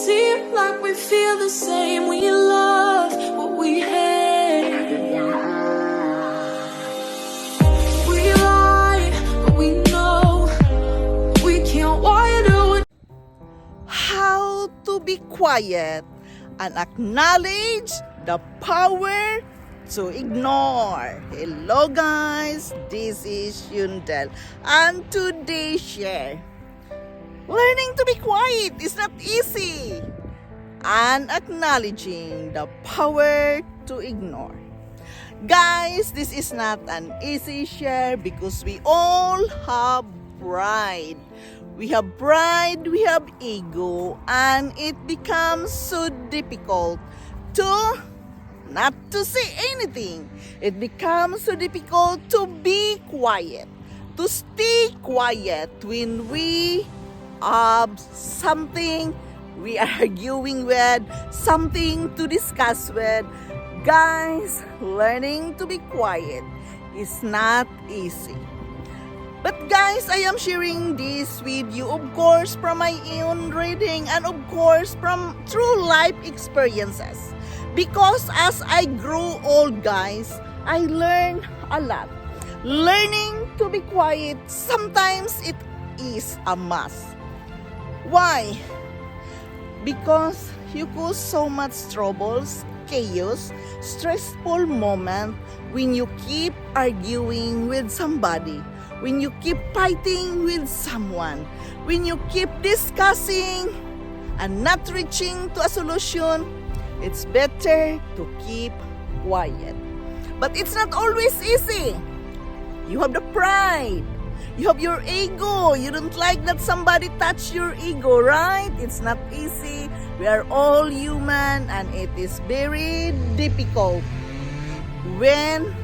seem like we feel the same. We love what we hate. We lie, but we know we can't widen. How to be quiet and acknowledge the power to ignore. Hello guys, this is Yundel and today's share. Learning to be quiet is not easy, and acknowledging the power to ignore. Guys, this is not an easy share because we all have pride. We have pride, we have ego, and it becomes so difficult to not to say anything. It becomes so difficult to be quiet, to stay quiet when we have something we are arguing with, something to discuss with. Guys, learning to be quiet is not easy. But guys, I am sharing this with you, of course, from my own reading and of course from true life experiences. Because as I grow old, guys, I learn a lot. Learning to be quiet, sometimes it is a must. Why? Because you cause so much troubles, chaos, stressful moment when you keep arguing with somebody, when you keep fighting with someone, when you keep discussing and not reaching to a solution. It's better to keep quiet. But it's not always easy. You have the pride. You have your ego. You don't like that somebody touch your ego, right? It's not easy. We are all human and it is very difficult when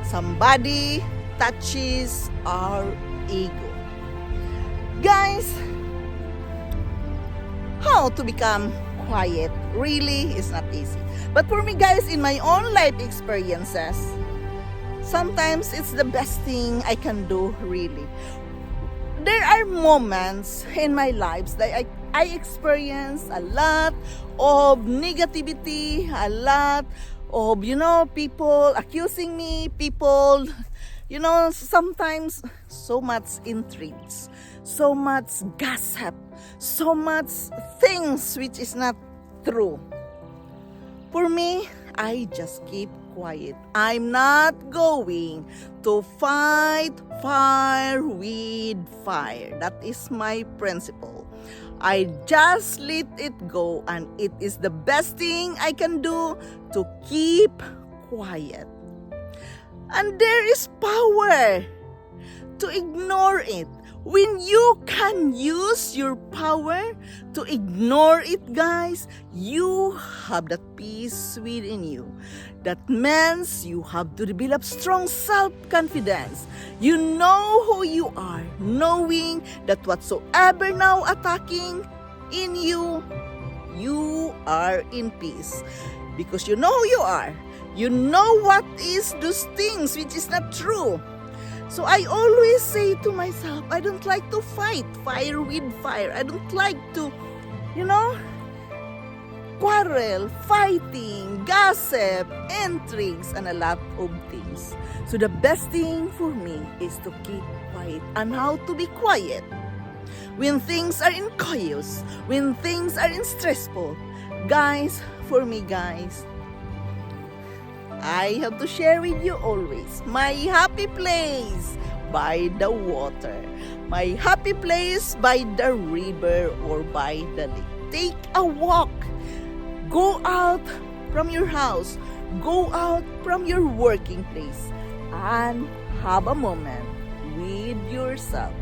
somebody touches our ego. Guys, how to become quiet really is not easy. But for me, guys, in my own life experiences, sometimes it's the best thing I can do, really. There are moments in my lives that I experience a lot of negativity, a lot of, people accusing me, people, sometimes so much intrigues, so much gossip, so much things which is not true. For me, I just keep quiet. I'm not going to fight fire with fire. That is my principle. I just let it go, and it is the best thing I can do to keep quiet. And there is power to ignore it. When you can use your power to ignore it, guys, you have that peace within you. That means you have to develop strong self-confidence. You know who you are, knowing that whatsoever now attacking in you, you are in peace. Because you know who you are. You know what is those things which is not true. So I always say to myself, I don't like to fight fire with fire. I don't like to, quarrel, fighting, gossip, intrigues, and a lot of things. So the best thing for me is to keep quiet. And how to be quiet? When things are in chaos, when things are in stressful. Guys, for me, guys, I have to share with you always my happy place by the water, my happy place by the river or by the lake. Take a walk. Go out from your house. Go out from your working place and have a moment with yourself.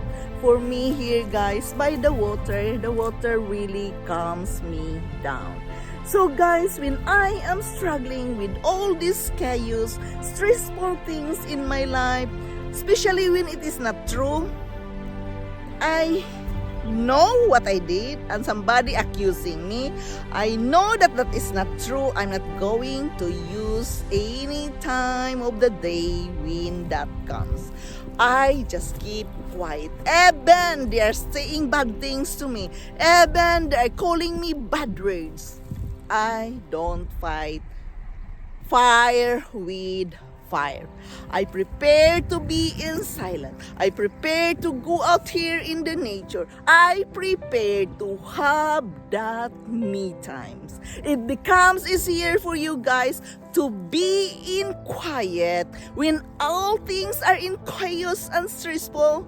For me here, guys, by the water really calms me down. So guys, when I am struggling with all these chaos, stressful things in my life, especially when it is not true, I know what I did and somebody accusing me. I know that that is not true. I'm not going to use any time of the day when that comes. I just keep quiet. Even they are saying bad things to me. Even they are calling me bad words. I don't fight fire with fire. I prepare to be in silence. I prepare to go out here in the nature. I prepare to have that me times. It becomes easier for you guys to be in quiet when all things are in chaos and stressful.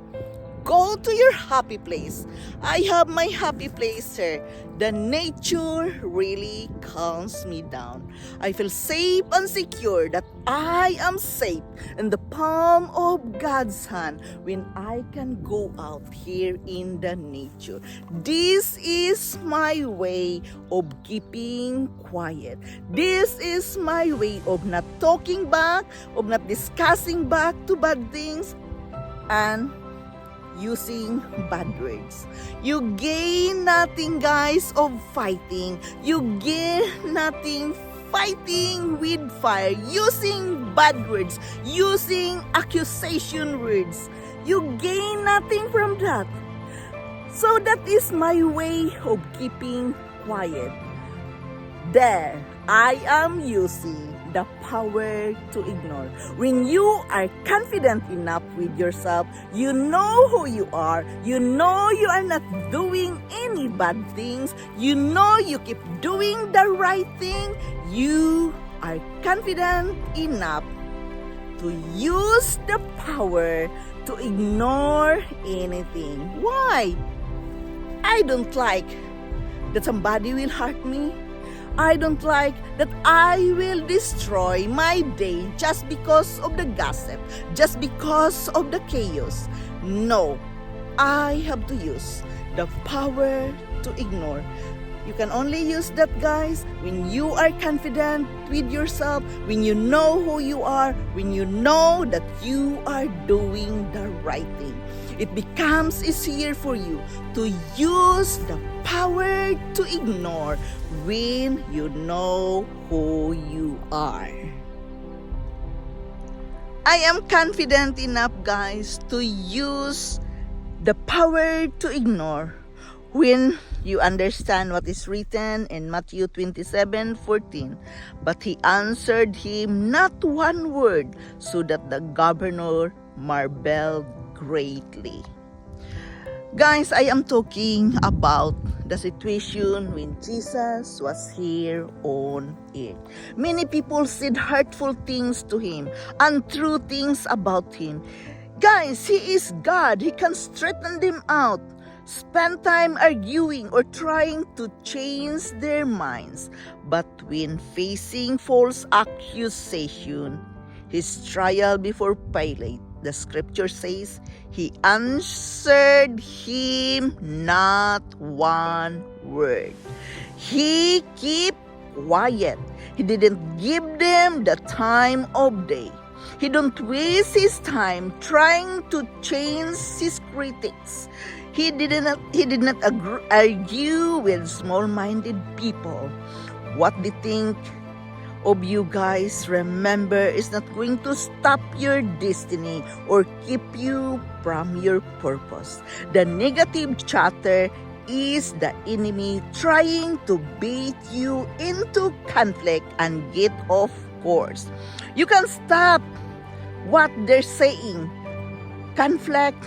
Go to your happy place. I have my happy place, sir. The nature really calms me down. I feel safe and secure that I am safe in the palm of God's hand when I can go out here in the nature. This is my way of keeping quiet. This is my way of not talking back, of not discussing back to bad things, and using bad words. You gain nothing, guys, of fighting. You gain nothing fighting with fire, using bad words, using accusation words. You gain nothing from that. So that is my way of keeping quiet. There, I am using the power to ignore. When you are confident enough with yourself, you know who you are, you know you are not doing any bad things, you know you keep doing the right thing, you are confident enough to use the power to ignore anything. Why? I don't like that somebody will hurt me. I don't like that I will destroy my day just because of the gossip, just because of the chaos. No, I have to use the power to ignore. You can only use that, guys, when you are confident with yourself, when you know who you are, when you know that you are doing the right thing. It becomes easier for you to use the power to ignore when you know who you are. I am confident enough, guys, to use the power to ignore when you understand what is written in Matthew 27:14. But he answered him not one word, so that the governor marveled greatly. Guys, I am talking about the situation when Jesus was here on earth. Many people said hurtful things to him, untrue things about him. Guys, he is God. He can straighten them out. Spend time arguing or trying to change their minds. But when facing false accusation, his trial before Pilate, the scripture says, he answered him not one word. He kept quiet. He didn't give them the time of day. He don't waste his time trying to change his critics. He did not argue with small-minded people. What they think of you guys, remember, is not going to stop your destiny or keep you from your purpose. The negative chatter is the enemy trying to bait you into conflict and get off course. You can stop what they're saying. Conflict,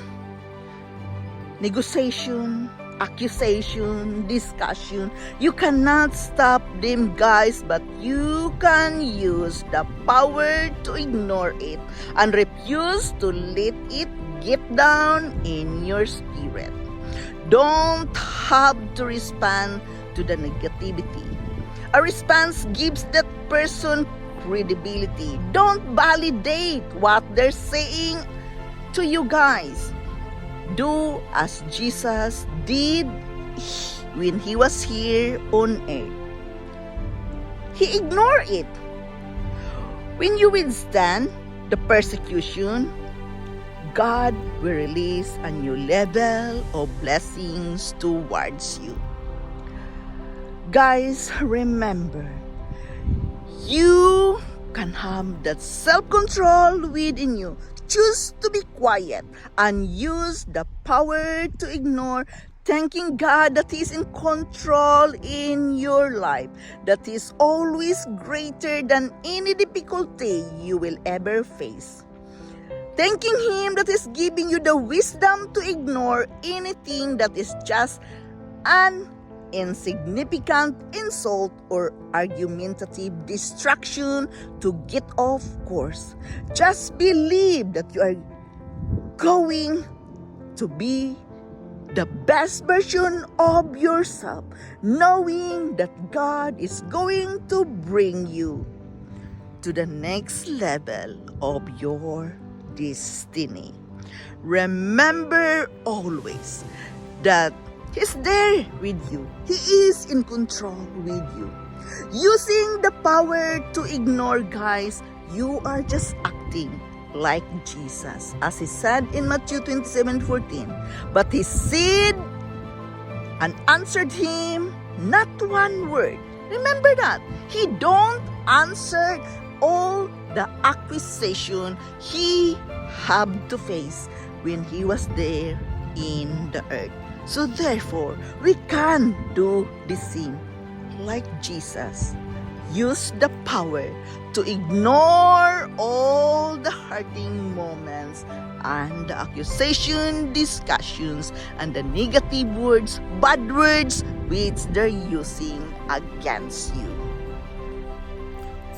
negotiation, accusation, discussion. You cannot stop them, guys, but you can use the power to ignore it and refuse to let it get down in your spirit. Don't have to respond to the negativity. A response gives that person credibility. Don't validate what they're saying to you guys. Do as Jesus did when he was here on earth. He ignored it. When you withstand the persecution, God will release a new level of blessings towards you. Guys, remember, you can have that self-control within you choose to be quiet and use the power to ignore, thanking God that He is in control in your life, that He is always greater than any difficulty you will ever face. Thanking Him that is giving you the wisdom to ignore anything that is just an insignificant insult or argumentative distraction to get off course. Just believe that you are going to be the best version of yourself, knowing that God is going to bring you to the next level of your destiny. Remember always that He's there with you. He is in control with you. Using the power to ignore, guys, you are just acting like Jesus. As He said in Matthew 27:14, but He said and answered him not one word. Remember that. He don't answer all the accusation he had to face when He was there in the earth. So therefore, we can do the same like Jesus. Use the power to ignore all the hurting moments and the accusation, discussions, and the negative words, bad words, which they're using against you.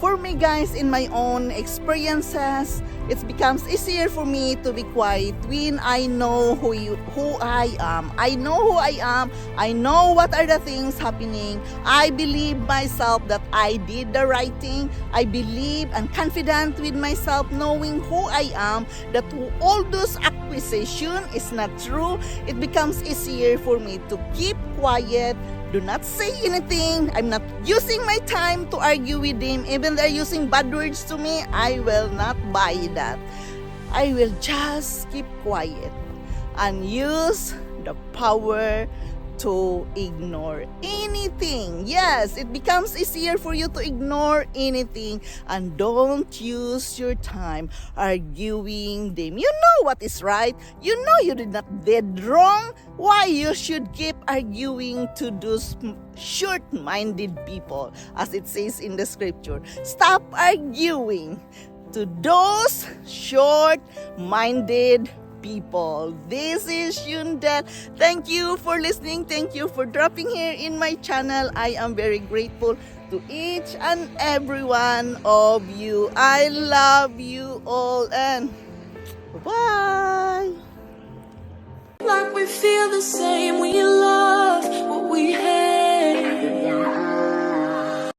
For me, guys, in my own experiences, it becomes easier for me to be quiet when I know who I am. I know who I am. I know what are the things happening. I believe myself that I did the right thing. I believe and confident with myself, knowing who I am, that all those accusation is not true. It becomes easier for me to keep quiet. Do not say anything. I'm not using my time to argue with them. Even they're using bad words to me, I will not buy that. I will just keep quiet and use the power to ignore anything. Yes, it becomes easier for you to ignore anything, and don't use your time arguing them. You know what is right. You know you did not did wrong. Why you should keep arguing to those short-minded people, as it says in the scripture. Stop arguing to those short-minded people. This is Yundel. Thank you for listening. Thank you for dropping here in my channel. I am very grateful to each and every one of you. I love you all, and bye. Like we feel the same, we love